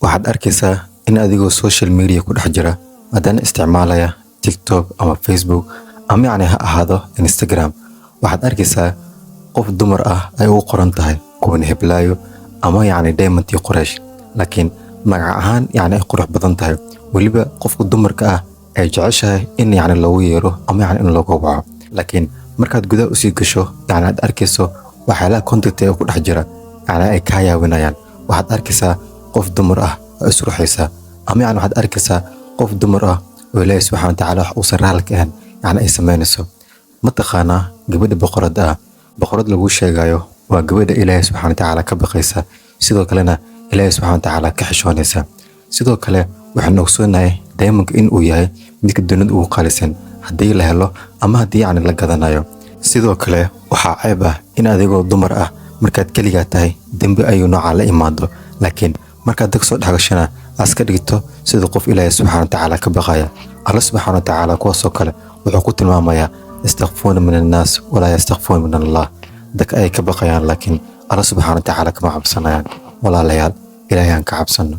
waxaad arkaysaa in adigoo social media ku dhex jira haddana isticmaalaya TikTok ama Facebook ama yacni ha ahaado Instagram. waxaad arkaysaa qof dumar ah ay ugu qoran tahay kuwan heblaayo ama yacni Diamond iyo Quraysh, laakiin magac ahaan yacni ay qurux badan tahay. weliba qofka dumarka ah ay jeceshahay in yacni loogu yeero ama yacni in loogu waco. laakiin markaad gudaha usii gasho yacni aad arkayso waxyaalaha content ee ku dhex jira yacni ay kaa yaawinayaan. waxaad arkaysaa qof dumar ah oo isruxaysa ama yacni waxaad arkaysaa qof dumar ah oo Ilaahay subxaanahu wa tacaala wax uusan raali ka ahayn yacni ay samaynayso. ma taqaanaa gabadha boqorada ah, boqorad lagu sheegayo waa gabadha Ilaahay subxaanahu wa tacaala ka baqaysa, sidoo kalena Ilaahay subxaanahu wa tacaala ka xishoonaysa. sidoo kale waxaan ogsoonahay Diamond in uu yahay midka dunida ugu qaalisan haddii la helo ama haddii yacni la gadanayo. sidoo kale waxaa ceeb ah in adigoo dumar ah markaad keligaa tahay dembi ayuu noocaa la imaado, laakiin markaad dag soo dhexgashana aad ka dhigto sida qof Ilaahay subxaanahu wa tacaala ka baqaya. Allah subxaanahu wa tacaala kuwaasoo kale wuxuu ku tilmaamayaa yastakhfuuna min annaas walaa yastakhfuuna min Allah. dadka ay ka baqayaan laakiin Allah subxaanahu wa tacaala kama cabsanayaan. walaalayaal, Ilaahay aan ka cabsano.